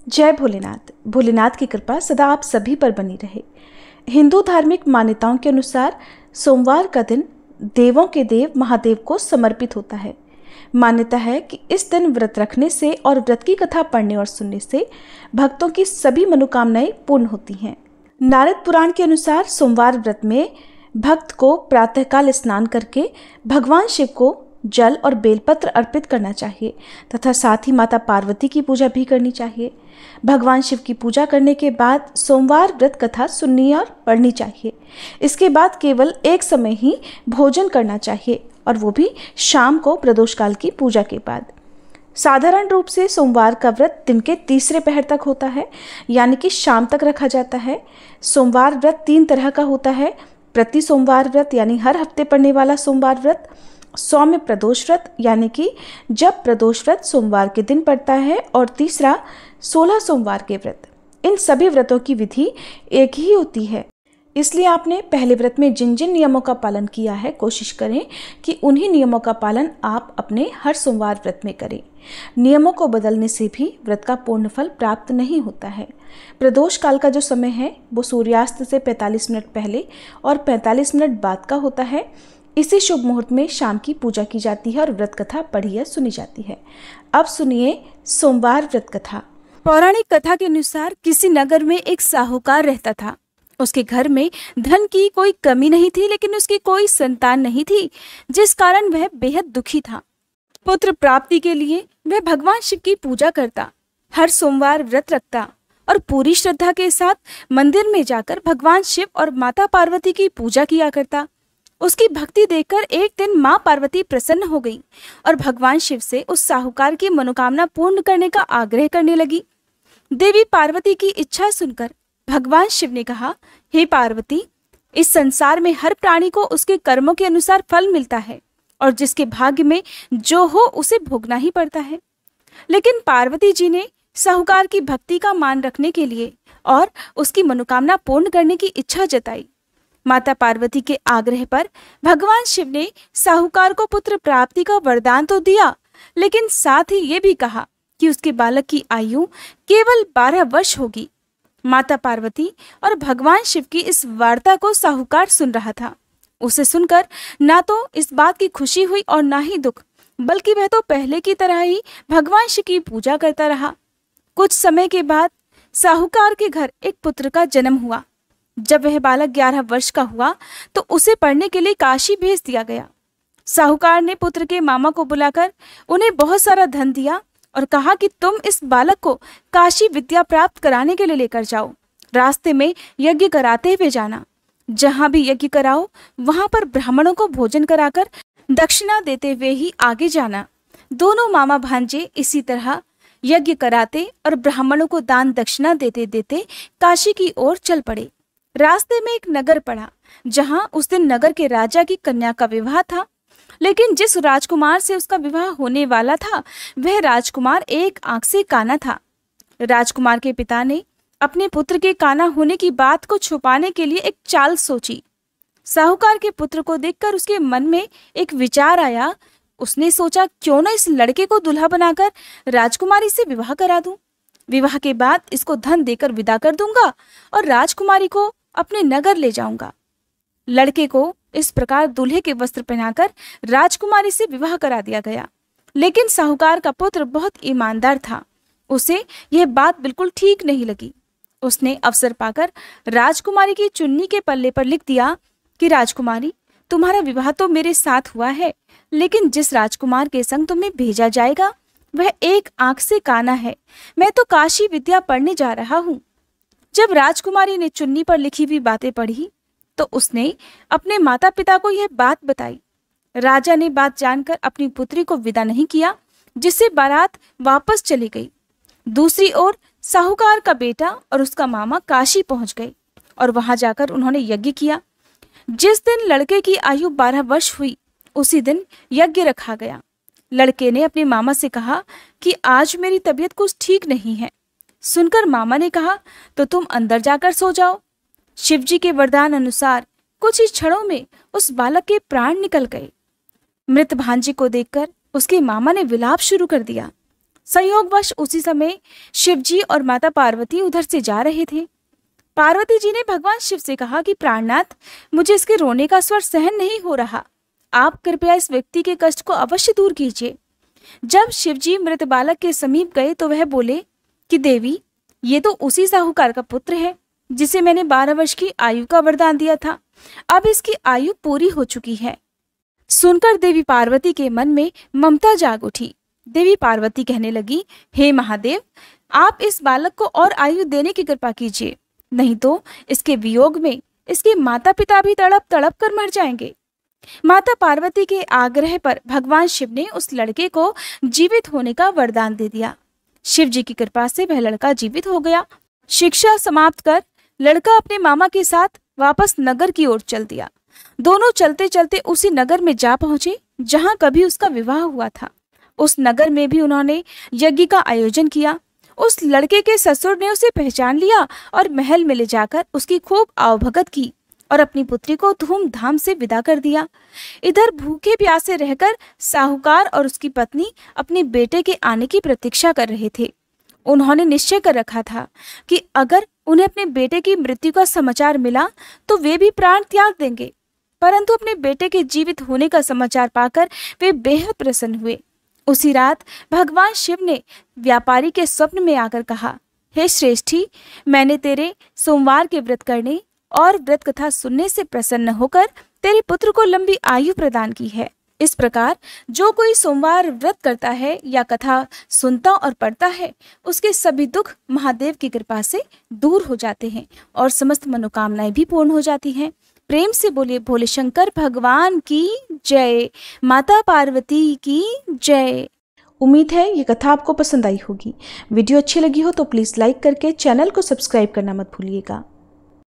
जय भोलेनाथ। भोलेनाथ की कृपा सदा आप सभी पर बनी रहे। हिंदू धार्मिक मान्यताओं के अनुसार सोमवार का दिन देवों के देव महादेव को समर्पित होता है। मान्यता है कि इस दिन व्रत रखने से और व्रत की कथा पढ़ने और सुनने से भक्तों की सभी मनोकामनाएं पूर्ण होती हैं। नारद पुराण के अनुसार सोमवार व्रत में भक्त को प्रातःकाल स्नान करके भगवान शिव को जल और बेलपत्र अर्पित करना चाहिए तथा साथ ही माता पार्वती की पूजा भी करनी चाहिए। भगवान शिव की पूजा करने के बाद सोमवार व्रत कथा सुननी और पढ़नी चाहिए। इसके बाद केवल एक समय ही भोजन करना चाहिए और वो भी शाम को प्रदोष काल की पूजा के बाद। साधारण रूप से सोमवार का व्रत दिन के तीसरे पहर तक होता है, यानी कि शाम तक रखा जाता है। सोमवार व्रत 3 तरह का होता है: प्रति सोमवार व्रत यानी हर हफ्ते पड़ने वाला सोमवार व्रत, सौम्य प्रदोष व्रत यानी कि जब प्रदोष व्रत सोमवार के दिन पड़ता है, और तीसरा 16 सोमवार के व्रत। इन सभी व्रतों की विधि एक ही होती है, इसलिए आपने पहले व्रत में जिन जिन नियमों का पालन किया है कोशिश करें कि उन्हीं नियमों का पालन आप अपने हर सोमवार व्रत में करें। नियमों को बदलने से भी व्रत का पूर्ण फल प्राप्त नहीं होता है। प्रदोष काल का जो समय है वो सूर्यास्त से 45 मिनट पहले और 45 मिनट बाद का होता है। इसी शुभ मुहूर्त में शाम की पूजा की जाती है और व्रत कथा पढ़ी या सुनी जाती है। अब सुनिए सोमवार व्रत कथा। पौराणिक कथा के अनुसार किसी नगर में एक साहूकार रहता था। उसके घर में धन की कोई कमी नहीं थी, लेकिन उसकी कोई संतान नहीं थी, जिस कारण वह बेहद दुखी था। पुत्र प्राप्ति के लिए वह भगवान शिव की पूजा करता, हर सोमवार व्रत रखता और पूरी श्रद्धा के साथ मंदिर में जाकर भगवान शिव और माता पार्वती की पूजा किया करता। उसकी भक्ति देखकर एक दिन माँ पार्वती प्रसन्न हो गई और भगवान शिव से उस साहूकार की मनोकामना पूर्ण करने का आग्रह करने लगी। देवी पार्वती की इच्छा सुनकर भगवान शिव ने कहा, हे पार्वती, इस संसार में हर प्राणी को उसके कर्मों के अनुसार फल मिलता है और जिसके भाग्य में जो हो उसे भोगना ही पड़ता है। लेकिन पार्वती जी ने साहूकार की भक्ति का मान रखने के लिए और उसकी मनोकामना पूर्ण करने की इच्छा जताई। माता पार्वती के आग्रह पर भगवान शिव ने साहूकार को पुत्र प्राप्ति का वरदान तो दिया, लेकिन साथ ही ये भी कहा कि उसके बालक की आयु केवल 12 वर्ष होगी। माता पार्वती और भगवान शिव की इस वार्ता को साहूकार सुन रहा था। उसे सुनकर ना तो इस बात की खुशी हुई और ना ही दुख, बल्कि वह तो पहले की तरह ही भगवान शिव की पूजा करता रहा। कुछ समय के बाद साहूकार के घर एक पुत्र का जन्म हुआ। जब वह बालक 11 वर्ष का हुआ तो उसे पढ़ने के लिए काशी भेज दिया गया। साहूकार ने पुत्र के मामा को बुलाकर उन्हें बहुत सारा धन दिया और कहा कि तुम इस बालक को काशी विद्या प्राप्त कराने के लिए लेकर जाओ। रास्ते में यज्ञ कराते हुए जाना। जहां भी यज्ञ कराओ वहां पर ब्राह्मणों को भोजन कराकर दक्षिणा देते हुए ही आगे जाना। दोनों मामा भांजे इसी तरह यज्ञ कराते और ब्राह्मणों को दान दक्षिणा देते देते काशी की ओर चल पड़े। रास्ते में एक नगर पड़ा, जहां उस दिन नगर के राजा की कन्या का विवाह था। लेकिन जिस राजकुमार से उसका विवाह होने वाला था वह राजकुमार एक आंख से काना था। राजकुमार के पिता ने अपने पुत्र के काना होने की बात को छुपाने के लिए एक चाल सोची। साहूकार के पुत्र को देखकर उसके मन में एक विचार आया। उसने सोचा, क्यों न इस लड़के को दूल्हा बनाकर राजकुमारी से विवाह करा दूं। विवाह के बाद इसको धन देकर विदा कर दूंगा और राजकुमारी को अपने नगर ले जाऊंगा। लड़के को इस प्रकार दूल्हे के वस्त्र पहनाकर राजकुमारी से विवाह करा दिया गया। लेकिन साहूकार का पुत्र बहुत ईमानदार था। उसे यह बात बिल्कुल ठीक नहीं लगी। उसने अवसर पाकर राजकुमारी की चुन्नी के पल्ले पर लिख दिया कि राजकुमारी, तुम्हारा विवाह तो मेरे साथ हुआ है, लेकिन जिस राजकुमार के संग तुम्हें भेजा जाएगा वह एक आंख से काना है। मैं तो काशी विद्या पढ़ने जा रहा हूँ। जब राजकुमारी ने चुन्नी पर लिखी हुई बातें पढ़ी तो उसने अपने माता पिता को यह बात बताई। राजा ने बात जानकर अपनी पुत्री को विदा नहीं किया, जिससे बारात वापस चली गई। दूसरी ओर साहूकार का बेटा और उसका मामा काशी पहुंच गए और वहां जाकर उन्होंने यज्ञ किया। जिस दिन लड़के की आयु 12 वर्ष हुई उसी दिन यज्ञ रखा गया। लड़के ने अपने मामा से कहा कि आज मेरी तबीयत कुछ ठीक नहीं है। सुनकर मामा ने कहा, तो तुम अंदर जाकर सो जाओ। शिवजी के वरदान अनुसार कुछ ही क्षणों में उस बालक के प्राण निकल गए। मृत भांजे को देखकर उसके मामा ने विलाप शुरू कर दिया। संयोगवश उसी समय शिवजी और माता पार्वती उधर से जा रहे थे। पार्वती जी ने भगवान शिव से कहा कि प्राणनाथ, मुझे इसके रोने का स्वर सहन नहीं हो रहा, आप कृपया इस व्यक्ति के कष्ट को अवश्य दूर कीजिए। जब शिवजी मृत बालक के समीप गए तो वह बोले कि देवी, ये तो उसी साहूकार का पुत्र है जिसे मैंने 12 वर्ष की आयु का वरदान दिया था। अब इसकी आयु पूरी हो चुकी है। सुनकर देवी पार्वती के मन में ममता जाग उठी। देवी पार्वती कहने लगी, हे महादेव, आप इस बालक को और आयु देने की कृपा कीजिए, नहीं तो इसके वियोग में इसके माता पिता भी तड़प तड़प कर मर जाएंगे। माता पार्वती के आग्रह पर भगवान शिव ने उस लड़के को जीवित होने का वरदान दे दिया। शिव जी की कृपा से वह लड़का जीवित हो गया। शिक्षा समाप्त कर लड़का अपने मामा के साथ वापस नगर की ओर चल दिया। दोनों चलते चलते उसी नगर में जा पहुंचे जहां कभी उसका विवाह हुआ था। उस नगर में भी उन्होंने यज्ञ का आयोजन किया। उस लड़के के ससुर ने उसे पहचान लिया और महल में ले जाकर उसकी खूब आवभगत की और अपनी पुत्री को धूमधाम से विदा कर दिया। इधर भूखे प्यासे रहकर साहूकार और उसकी पत्नी अपने बेटे के आने की प्रतीक्षा कर रहे थे। उन्होंने निश्चय कर रखा था कि अगर उन्हें अपने बेटे की मृत्यु का समाचार मिला तो वे भी प्राण त्याग देंगे, परंतु अपने बेटे के जीवित होने का समाचार पाकर वे बेहद प्रसन्न हुए। उसी रात भगवान शिव ने व्यापारी के स्वप्न में आकर कहा, हे श्रेष्ठी, मैंने तेरे सोमवार के व्रत करने और व्रत कथा सुनने से प्रसन्न होकर तेरे पुत्र को लंबी आयु प्रदान की है। इस प्रकार जो कोई सोमवार व्रत करता है या कथा सुनता और पढ़ता है, उसके सभी दुख महादेव की कृपा से दूर हो जाते हैं और समस्त मनोकामनाएं भी पूर्ण हो जाती हैं। प्रेम से बोलिए भोले शंकर भगवान की जय, माता पार्वती की जय। उम्मीद है ये कथा आपको पसंद आई होगी। वीडियो अच्छी लगी हो तो प्लीज़ लाइक करके चैनल को सब्सक्राइब करना मत भूलिएगा।